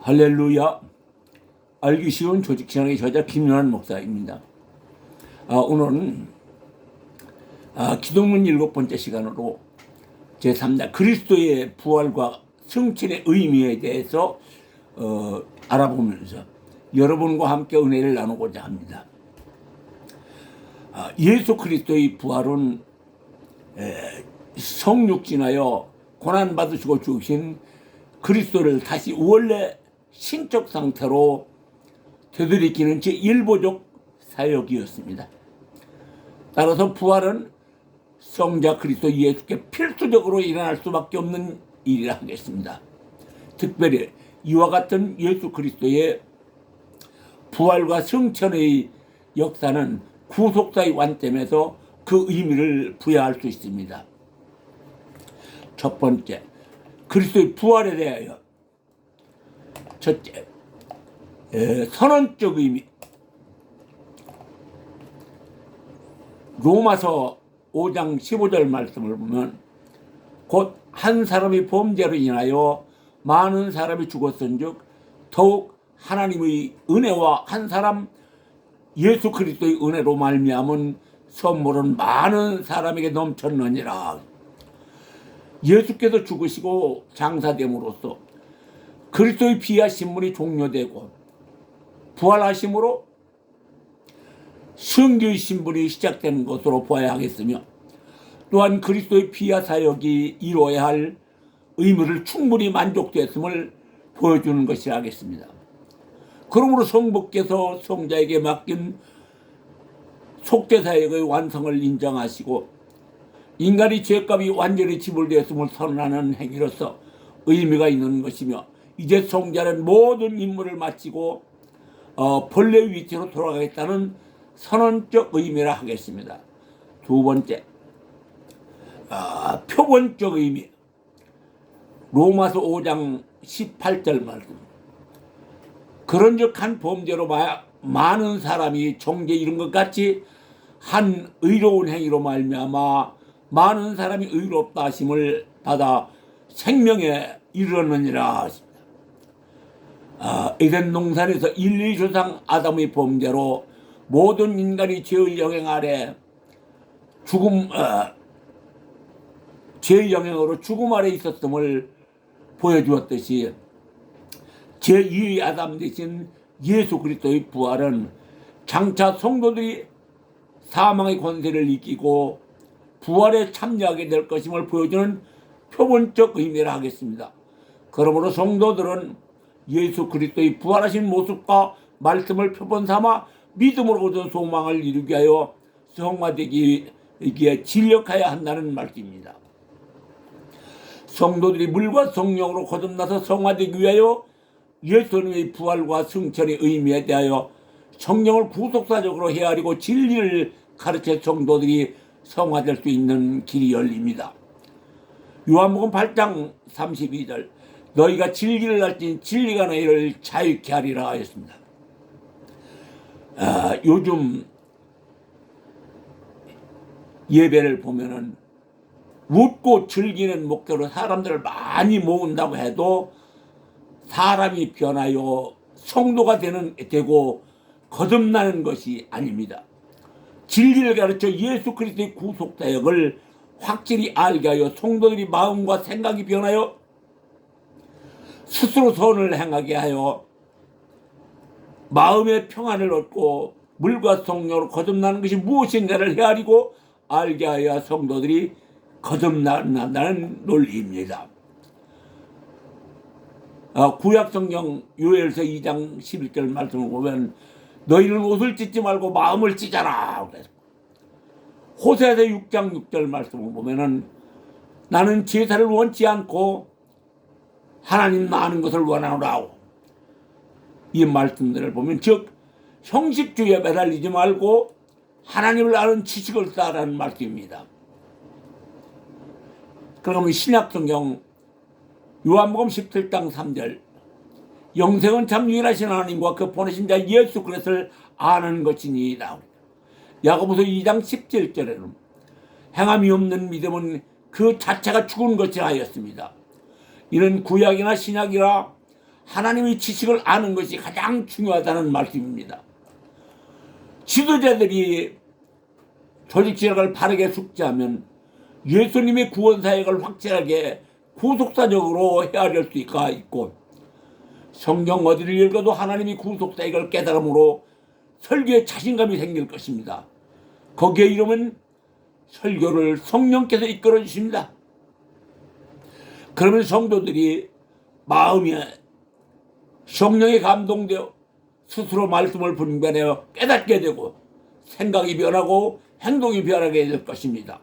할렐루야. 알기 쉬운 조직신앙의 저자 김윤환 목사입니다. 오늘은 기독문 7번째 시간으로 제3장 그리스도의 부활과 승천의 의미에 대해서 알아보면서 여러분과 함께 은혜를 나누고자 합니다. 예수 그리스도의 부활은 성육신하여 고난받으시고 죽으신 그리스도를 다시 원래 신적 상태로 되돌이키는 제1보적 사역이었습니다. 따라서 부활은 성자 그리스도 예수께 필수적으로 일어날 수밖에 없는 일이라 하겠습니다. 특별히 이와 같은 예수 그리스도의 부활과 승천의 역사는 구속사의 관점에서 그 의미를 부여할 수 있습니다. 첫 번째, 그리스도의 부활에 대하여 첫째, 선언적 의미. 로마서 5장 15절 말씀을 보면 곧 한 사람이 범죄로 인하여 많은 사람이 죽었은즉 더욱 하나님의 은혜와 한 사람 예수 그리스도의 은혜로 말미암은 선물은 많은 사람에게 넘쳤느니라. 예수께서 죽으시고 장사됨으로써 그리스도의 피와 신분이 종료되고 부활하심으로 성교의 신분이 시작되는 것으로 보아야 하겠으며, 또한 그리스도의 피와 사역이 이루어야 할 의무를 충분히 만족되었음을 보여주는 것이라 하겠습니다. 그러므로 성부께서 성자에게 맡긴 속죄사역의 완성을 인정하시고 인간의 죄값이 완전히 지불되었음을 선언하는 행위로서 의미가 있는 것이며, 이제 성자는 모든 임무를 마치고 본래 위치로 돌아가겠다는 선언적 의미라 하겠습니다. 두 번째, 표본적 의미. 로마서 5장 18절 말씀. 그런즉 한 범죄로 많은 사람이 정죄 이룬 것 같이 한 의로운 행위로 말미암아 많은 사람이 의롭다 하심을 받아 생명에 이르렀느니라 하십니다. 에덴 동산에서 인류 조상 아담의 범죄로 모든 인간이 죄의 영향 아래 죄의 영향으로 죽음 아래 있었음을 보여주었듯이 제2의 아담 대신 예수 그리스도의 부활은 장차 성도들이 사망의 권세를 이기고 부활에 참여하게 될 것임을 보여주는 표본적 의미라 하겠습니다. 그러므로 성도들은 예수 그리스도의 부활하신 모습과 말씀을 표본 삼아 믿음으로 얻은 소망을 이루기 위하여 성화되기에 진력해야 한다는 말씀입니다. 성도들이 물과 성령으로 거듭나서 성화되기 위하여 예수님의 부활과 승천의 의미에 대하여 성령을 구속사적으로 헤아리고 진리를 가르쳐 성도들이 성화될 수 있는 길이 열립니다. 요한복음 8장 32절, 너희가 진리를 알지니 진리가 너희를 자유케 하리라 하였습니다. 요즘 예배를 보면은 웃고 즐기는 목표로 사람들을 많이 모은다고 해도 사람이 변하여 성도가 되고 거듭나는 것이 아닙니다. 진리를 가르쳐 예수 그리스도의 구속사역을 확실히 알게 하여 성도들이 마음과 생각이 변하여 스스로 선을 행하게 하여 마음의 평안을 얻고 물과 성령으로 거듭나는 것이 무엇인가를 헤아리고 알게 하여 성도들이 거듭난다는 논리입니다. 구약성경 요엘서 2장 11절 말씀을 보면 너희는 옷을 찢지 말고 마음을 찢어라. 호세아서 6장 6절 말씀을 보면은 나는 제사를 원치 않고 하나님 아는 것을 원하노라. 이 말씀들을 보면 즉 형식주의에 매달리지 말고 하나님을 아는 지식을 쌓으라는 말씀입니다. 그러면 신약성경 요한복음 17장 3절 영생은 참 유일하신 하나님과 그 보내신 자 예수 그리스도를 아는 것이니이다. 야고보서 2장 17절에는 행함이 없는 믿음은 그 자체가 죽은 것이라 하였습니다. 이는 구약이나 신약이라 하나님의 지식을 아는 것이 가장 중요하다는 말씀입니다. 지도자들이 조직지략을 바르게 숙지하면 예수님의 구원사역을 확실하게 구속사적으로 헤아릴 수가 있고, 성경 어디를 읽어도 하나님이 구속사역을 깨달음으로 설교에 자신감이 생길 것입니다. 거기에 이름은 설교를 성령께서 이끌어 주십니다. 그러면 성도들이 마음이 성령에 감동되어 스스로 말씀을 분별하여 깨닫게 되고 생각이 변하고 행동이 변하게 될 것입니다.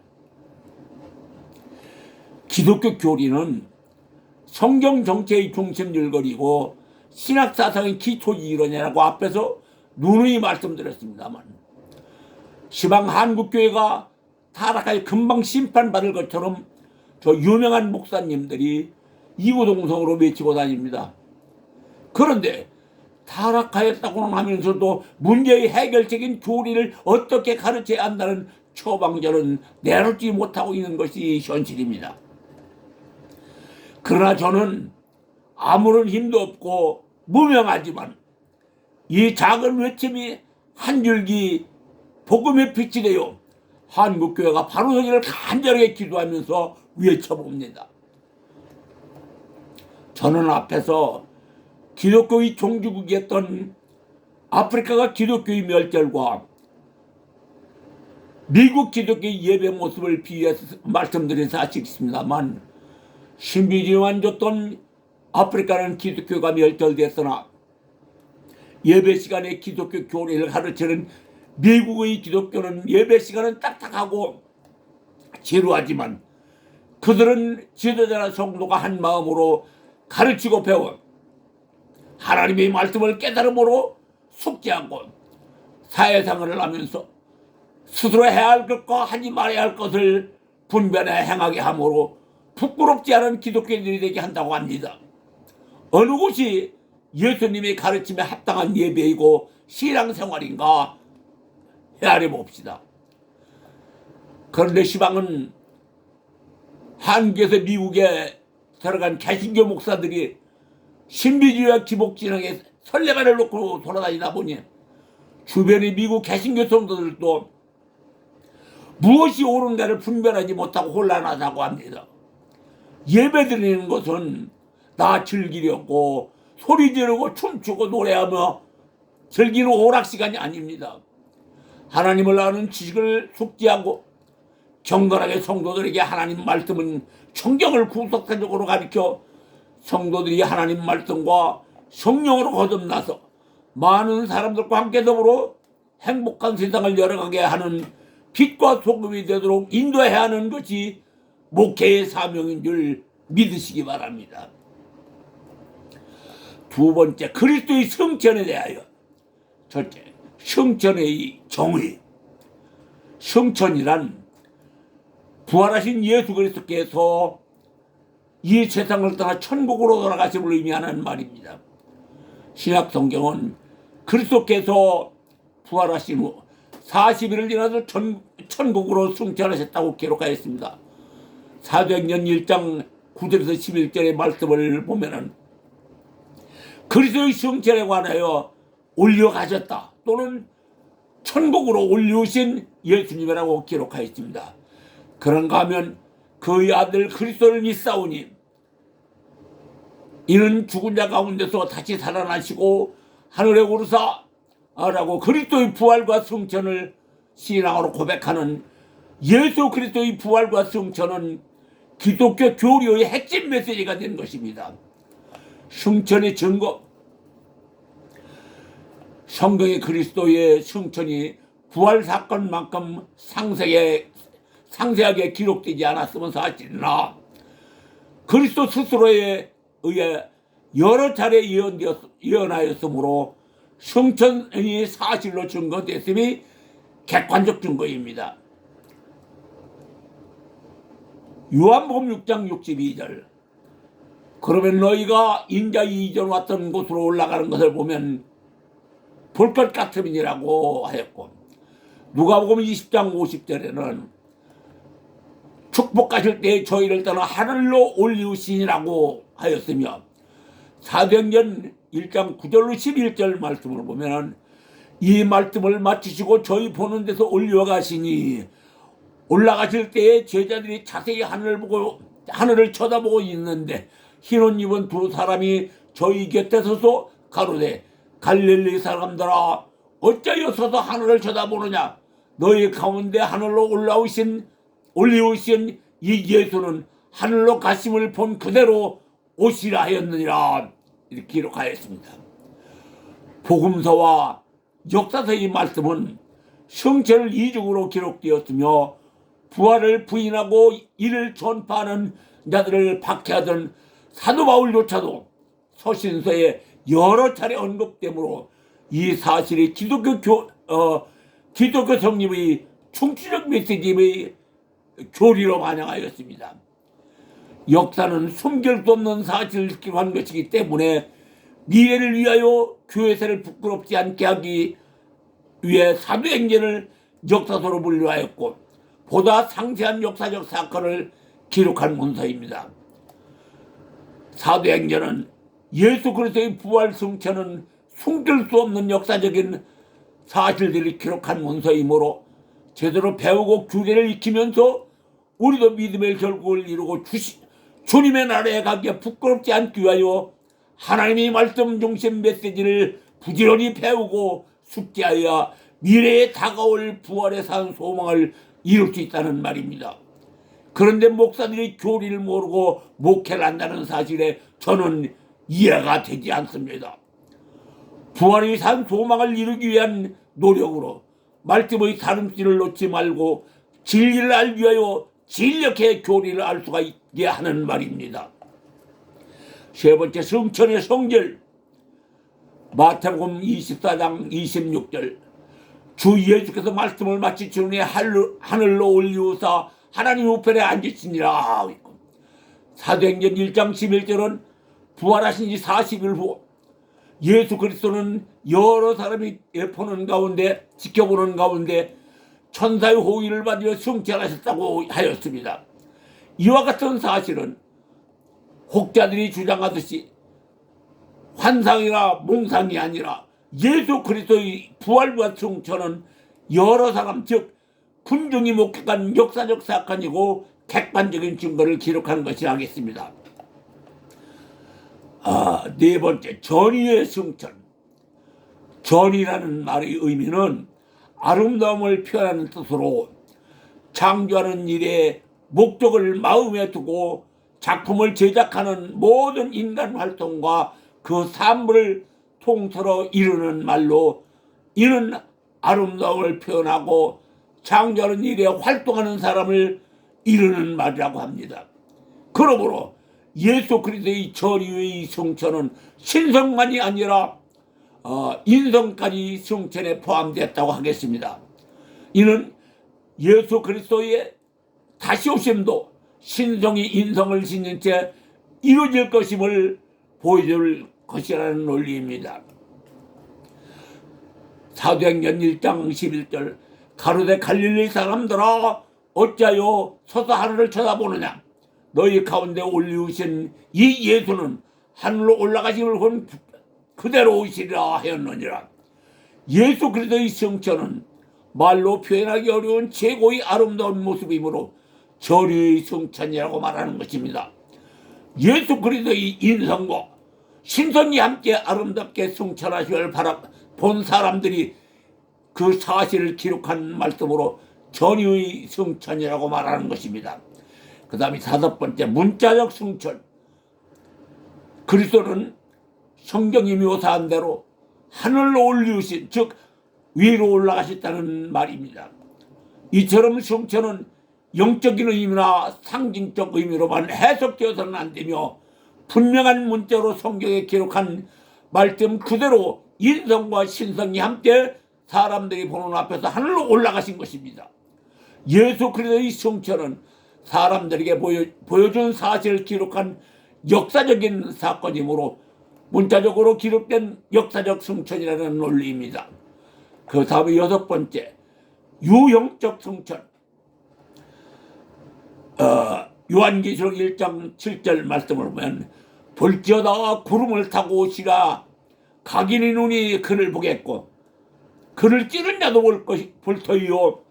기독교 교리는 성경 정체의 중심줄거리고 신학사상의 기초지 이론이라고 앞에서 누누이 말씀드렸습니다만, 시방 한국교회가 타락하여 금방 심판받을 것처럼 저 유명한 목사님들이 이구동성으로 외치고 다닙니다. 그런데 타락하였다고는 하면서도 문제의 해결적인 교리를 어떻게 가르쳐야 한다는 처방전은 내놓지 못하고 있는 것이 현실입니다. 그러나 저는 아무런 힘도 없고 무명하지만 이 작은 외침이 한 줄기 복음의 빛이 되어 한국교회가 바로 서기를 간절하게 기도하면서 외쳐봅니다. 저는 앞에서 기독교의 종주국이었던 아프리카가 기독교의 멸절과 미국 기독교의 예배 모습을 비유해서 말씀드린 사실이 있습니다만, 신비주의만 줬던 아프리카는 기독교가 멸절됐으나 예배 시간에 기독교 교리를 가르치는 미국의 기독교는 예배 시간은 딱딱하고 지루하지만 그들은 지도자나 성도가 한 마음으로 가르치고 배워 하나님의 말씀을 깨달음으로 숙지하고 사회생활을 하면서 스스로 해야 할 것과 하지 말아야 할 것을 분별해 행하게 함으로 부끄럽지 않은 기독교인들이 되게 한다고 합니다. 어느 곳이 예수님의 가르침에 합당한 예배이고 신앙생활인가 헤아려 봅시다. 그런데 시방은 한국에서 미국에 들어간 개신교 목사들이 신비주의와 기복진앙에 설레발을 놓고 돌아다니다 보니 주변의 미국 개신교 성도들도 무엇이 옳은가를 분별하지 못하고 혼란하다고 합니다. 예배드리는 것은 나 즐기려고 소리 지르고 춤추고 노래하며 즐기는 오락시간이 아닙니다. 하나님을 아는 지식을 숙지하고 경건하게 성도들에게 하나님 말씀은 성경을 구속사적으로 가르쳐 성도들이 하나님 말씀과 성령으로 거듭나서 많은 사람들과 함께 더불어 행복한 세상을 열어가게 하는 빛과 소금이 되도록 인도해야 하는 것이 목회의 사명인 줄 믿으시기 바랍니다. 두 번째, 그리스도의 성천에 대하여. 첫째, 성천의 정의. 성천이란 부활하신 예수 그리스도께서 이 세상을 떠나 천국으로 돌아가심을 의미하는 말입니다. 신약 성경은 그리스도께서 부활하신 후 40일을 지나서 천국으로 승천하셨다고 기록하였습니다. 사도행전 1장 9절에서 11절의 말씀을 보면은 그리스도의 승천에 관하여 올려가셨다 또는 천국으로 올려오신 예수님이라고 기록하였습니다. 그런가 하면 그의 아들 그리스도를 믿사오니 이는 죽은 자 가운데서 다시 살아나시고 하늘에 오르사라고 그리스도의 부활과 승천을 신앙으로 고백하는 예수 그리스도의 부활과 승천은 기독교 교리의 핵심 메시지가 된 것입니다. 승천의 증거, 성경의 그리스도의 승천이 부활 사건만큼 상세하게 기록되지 않았으면 사실이나 그리스도 스스로에 의해 여러 차례 예언하였으므로 승천이 사실로 증거됐음이 객관적 증거입니다. 요한복음 6장 62절 그러면 너희가 인자 이전 왔던 곳으로 올라가는 것을 보면 볼 것 같음이라고 하였고, 누가복음 20장 50절에는 축복하실 때 저희를 떠나 하늘로 올리우시니라고 하였으며, 사도행전 1장 9절로 11절 말씀을 보면은 이 말씀을 마치시고 저희 보는 데서 올려가시니 올라가실 때에 제자들이 자세히 하늘을 쳐다보고 있는데 흰 옷 입은 두 사람이 저희 곁에 서서 가로되 갈릴리 사람들아 어찌하여 서서 하늘을 쳐다보느냐 너희 가운데 하늘로 올리우신 이 예수는 하늘로 가심을 본 그대로 오시라 하였느니라 이렇게 기록하였습니다. 복음서와 역사서의 말씀은 성체를 이중으로 기록되었으며 부활을 부인하고 이를 전파하는 자들을 박해하던 사도 바울조차도 서신서에 여러 차례 언급되므로 이 사실이 기독교 성립의 충치적 메시지의 교리로 반영하였습니다. 역사는 숨길 수 없는 사실을 기록한 것이기 때문에 미래를 위하여 교회사를 부끄럽지 않게 하기 위해 사도행전을 역사서로 분류하였고 보다 상세한 역사적 사건을 기록한 문서입니다. 사도행전은 예수 그리스도의 부활 승천은 숨길 수 없는 역사적인 사실들을 기록한 문서이므로 제대로 배우고 규례를 익히면서 우리도 믿음의 결국을 이루고 주님의 나라에 가기에 부끄럽지 않기 위하여 하나님의 말씀 중심 메시지를 부지런히 배우고 숙지하여 미래에 다가올 부활에 산 소망을 이룰 수 있다는 말입니다. 그런데 목사들이 교리를 모르고 목회를 한다는 사실에 저는 이해가 되지 않습니다. 부활에 산 소망을 이루기 위한 노력으로 말씀의 다름질을 놓지 말고 진리를 알기 위하여 진력해 교리를 알 수가 있게 하는 말입니다. 세 번째, 성천의 성결. 마태복음 24장 26절. 주 예수께서 말씀을 마치신 후에 하늘로 올리우사 하나님 우편에 앉으시니라. 사도행전 1장 11절은 부활하신 지 40일 후 예수 그리스도는 여러 사람이 지켜보는 가운데 천사의 호의를 받으며 승천하셨다고 하였습니다. 이와 같은 사실은 혹자들이 주장하듯이 환상이나 몽상이 아니라 예수 그리스도의 부활과 승천은 여러 사람 즉 군중이 목격한 역사적 사건이고 객관적인 증거를 기록한 것이 하겠습니다. 네 번째, 전의의 승천. 전의라는 말의 의미는 아름다움을 표현하는 뜻으로 창조하는 일에 목적을 마음에 두고 작품을 제작하는 모든 인간 활동과 그 산물을 통틀어 이루는 말로 이는 아름다움을 표현하고 창조하는 일에 활동하는 사람을 이루는 말이라고 합니다. 그러므로 예수 그리스도의 전의의 승천은 신성만이 아니라 인성까지 승천에 포함되었다고 하겠습니다. 이는 예수 그리스도의 다시 오심도 신성이 인성을 지닌 채 이루어질 것임을 보여줄 것이라는 논리입니다. 사도행전 1장 11절 가로되 갈릴리 사람들아 어찌하여 서서 하늘을 쳐다보느냐 너희 가운데 올리우신 이 예수는 하늘로 올라가심을 본 그대로 오시리라 하였느니라. 예수 그리스도의 승천은 말로 표현하기 어려운 최고의 아름다운 모습이므로 전의의 승천이라고 말하는 것입니다. 예수 그리스도의 인성과 신성이 함께 아름답게 승천하시길 본 사람들이 그 사실을 기록한 말씀으로 전의의 승천이라고 말하는 것입니다. 그 다음에 다섯 번째, 문자적 승천. 그리스도는 성경이 묘사한 대로 하늘로 올리우신 즉 위로 올라가셨다는 말입니다. 이처럼 승천은 영적인 의미나 상징적 의미로만 해석되어서는 안 되며 분명한 문자로 성경에 기록한 말씀 그대로 인성과 신성이 함께 사람들이 보는 앞에서 하늘로 올라가신 것입니다. 예수 그리스도의 승천은 사람들에게 보여준 사실을 기록한 역사적인 사건이므로 문자적으로 기록된 역사적 승천이라는 논리입니다. 그 다음에 여섯 번째, 유형적 승천. 요한계시록 1장 7절 말씀을 보면 볼지어다 구름을 타고 오시라. 각인의 눈이 그를 보겠고 그를 찌른 자도 볼 터이요.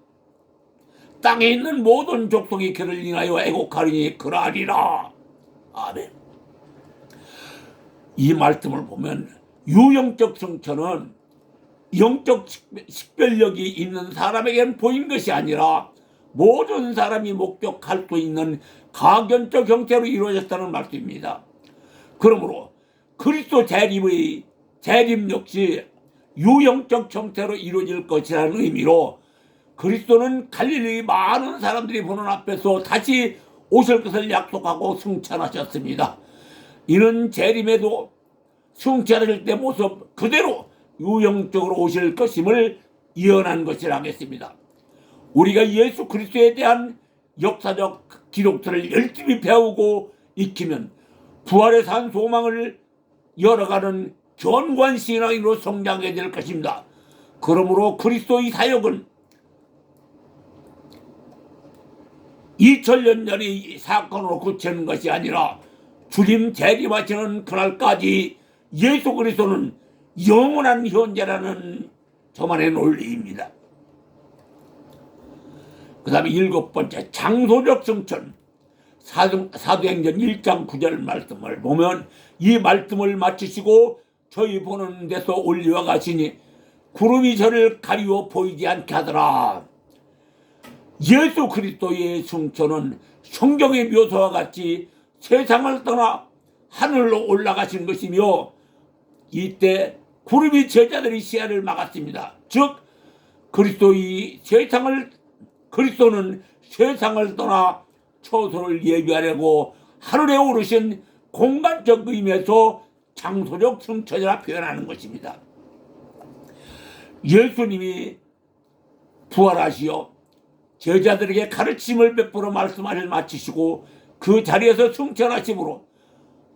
땅에 있는 모든 족속이 그를 인하여 애곡하리니 그러하리라. 아멘. 이 말씀을 보면 유영적 성천은 영적 식별력이 있는 사람에게는 보인 것이 아니라 모든 사람이 목격할 수 있는 가견적 형태로 이루어졌다는 말씀입니다. 그러므로 그리스도 재림 역시 유영적 형태로 이루어질 것이라는 의미로 그리스도는 갈릴리 많은 사람들이 보는 앞에서 다시 오실 것을 약속하고 승천하셨습니다. 이는 재림에도 승천하실 때 모습 그대로 유영적으로 오실 것임을 예언한 것이라 하겠습니다. 우리가 예수 그리스도에 대한 역사적 기록들을 열심히 배우고 익히면 부활에 산 소망을 열어가는 견고한 신앙인으로 성장하게 될 것입니다. 그러므로 그리스도의 사역은 2000년 전의 사건으로 그치는 것이 아니라 주님 재림하시는 그날까지 예수 그리스도는 영원한 현재라는 저만의 논리입니다. 그 다음에 7번째 장소적 승천. 사도행전 1장 9절 말씀을 보면 이 말씀을 마치시고 저희 보는 데서 올리와 가시니 구름이 저를 가리워 보이지 않게 하더라. 예수 그리스도의 승천은 성경의 묘사와 같이 세상을 떠나 하늘로 올라가신 것이며 이때 구름이 제자들의 시야를 막았습니다. 즉 그리스도는 세상을 떠나 처소를 예비하려고 하늘에 오르신 공간적 의미에서 장소적 승천이라 표현하는 것입니다. 예수님이 부활하시어 제자들에게 가르침을 베풀어 말씀을 마치시고 그 자리에서 승천하심으로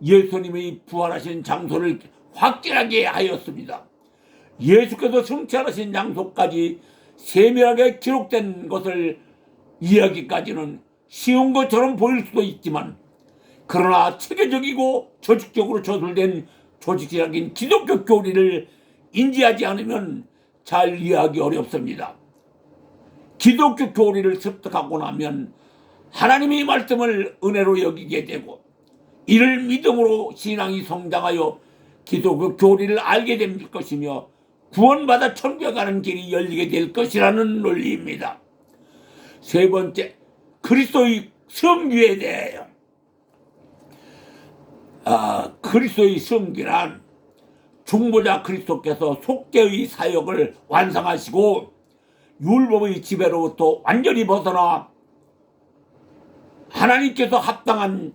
예수님이 부활하신 장소를 확실하게 하였습니다. 예수께서 승천하신 장소까지 세밀하게 기록된 것을 이야기까지는 쉬운 것처럼 보일 수도 있지만 그러나 체계적이고 조직적으로 저술된 조직적인 기독교 교리를 인지하지 않으면 잘 이해하기 어렵습니다. 기독교 교리를 습득하고 나면 하나님의 말씀을 은혜로 여기게 되고 이를 믿음으로 신앙이 성장하여 기독교 교리를 알게 될 것이며 구원받아 천국에 가는 길이 열리게 될 것이라는 논리입니다. 세 번째, 그리스도의 성기에 대하여. 그리스도의 성기란 중보자 그리스도께서 속죄의 사역을 완성하시고 율법의 지배로부터 완전히 벗어나 하나님께서 합당한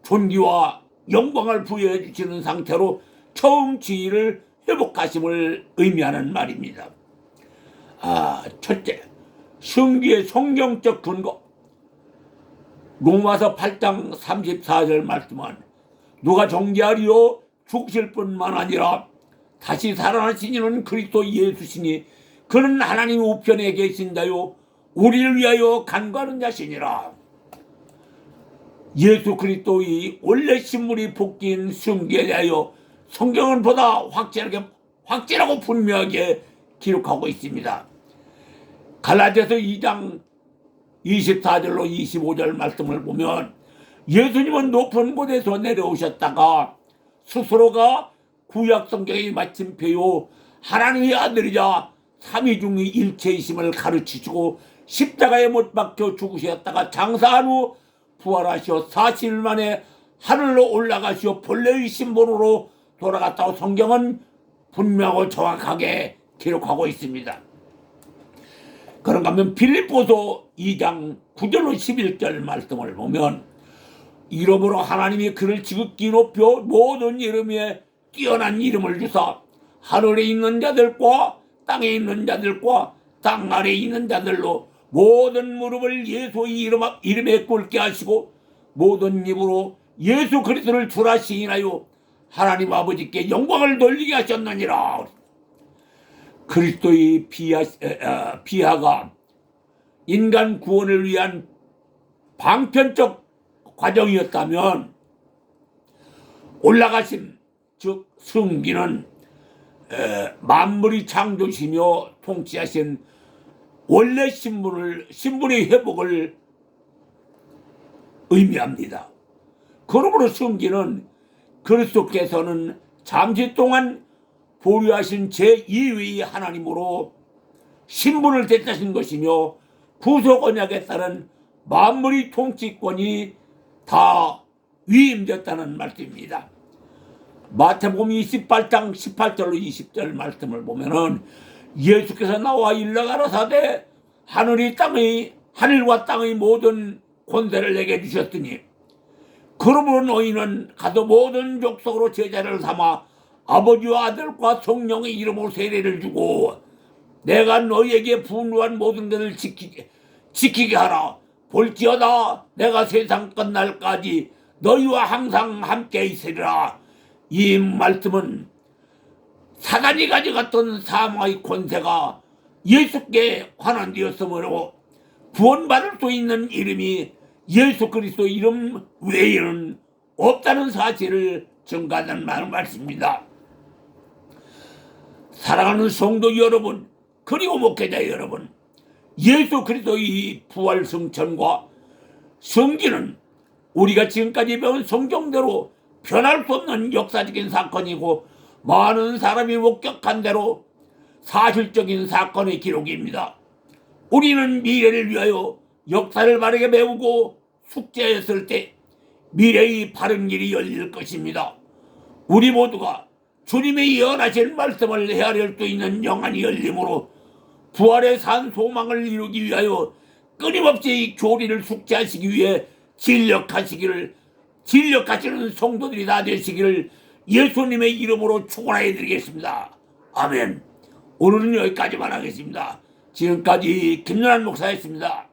존귀와 영광을 부여해 주시는 상태로 처음 지위를 회복하심을 의미하는 말입니다. 첫째, 성기의 성경적 근거. 로마서 8장 34절 말씀은 누가 정죄하리요 죽으실 뿐만 아니라 다시 살아나신 이는 그리스도 예수시니 그는 하나님 우편에 계신다요 우리를 위하여 간구하는 자시니라. 예수 그리스도의 원래 신물이 복귀인 성기에 대하여 성경은 보다 확실하고 분명하게 기록하고 있습니다. 갈라디아서 2장 24절로 25절 말씀을 보면 예수님은 높은 곳에서 내려오셨다가 스스로가 구약 성경의 마침표요 하나님의 아들이자 삼위중의 일체이심을 가르치시고 십자가에 못 박혀 죽으셨다가 장사한 후 부활하시어 40일 만에 하늘로 올라가시어 본래의 신분으로 돌아갔다고 성경은 분명하고 정확하게 기록하고 있습니다. 그런가 하면 빌립보서 2장 9절로 11절 말씀을 보면 이름으로 하나님이 그를 지극히 높여 모든 이름에 뛰어난 이름을 주사 하늘에 있는 자들과 땅에 있는 자들과 땅 아래에 있는 자들로 모든 무릎을 예수의 이름에 꿇게 하시고 모든 입으로 예수 그리스도를 주라 시인하여 하나님 아버지께 영광을 돌리게 하셨느니라. 그리스도의 비하가 인간 구원을 위한 방편적 과정이었다면 올라가심 즉 승기는 만물의 창조시며 통치하신 원래 신분의 회복을 의미합니다. 그러므로 승기는 그리스도께서는 잠시 동안 보류하신 제2위의 하나님으로 신분을 되찾으신 것이며 구속 언약에 따른 만물의 통치권이 다 위임되었다는 말씀입니다. 마태복음 28장 18절로 20절 말씀을 보면은 예수께서 나와 일러가라사대 하늘과 땅의 모든 권세를 내게 주셨으니 그러므로 너희는 가서 모든 족속으로 제자를 삼아 아버지와 아들과 성령의 이름으로 세례를 주고 내가 너희에게 분부한 모든 것을 지키게 하라. 볼지어다 내가 세상 끝날까지 너희와 항상 함께 있으리라. 이 말씀은 사단이 가져갔던 사망의 권세가 예수께 환원되었으므로 구원받을 수 있는 이름이 예수 그리스도 이름 외에는 없다는 사실을 증가하는 말씀입니다. 사랑하는 성도 여러분, 그리고 목회자 여러분, 예수 그리스도의 부활 승천과 승기는 우리가 지금까지 배운 성경대로 변할 수 없는 역사적인 사건이고 많은 사람이 목격한 대로 사실적인 사건의 기록입니다. 우리는 미래를 위하여 역사를 바르게 배우고 숙제했을 때 미래의 바른 길이 열릴 것입니다. 우리 모두가 주님의 예언하신 말씀을 헤아릴 수 있는 영안이 열림으로 부활의 산 소망을 이루기 위하여 끊임없이 교리를 숙제하시기 위해 진력하시는 성도들이 다 되시기를 예수님의 이름으로 축원해 드리겠습니다. 아멘. 오늘은 여기까지만 하겠습니다. 지금까지 김연한 목사였습니다.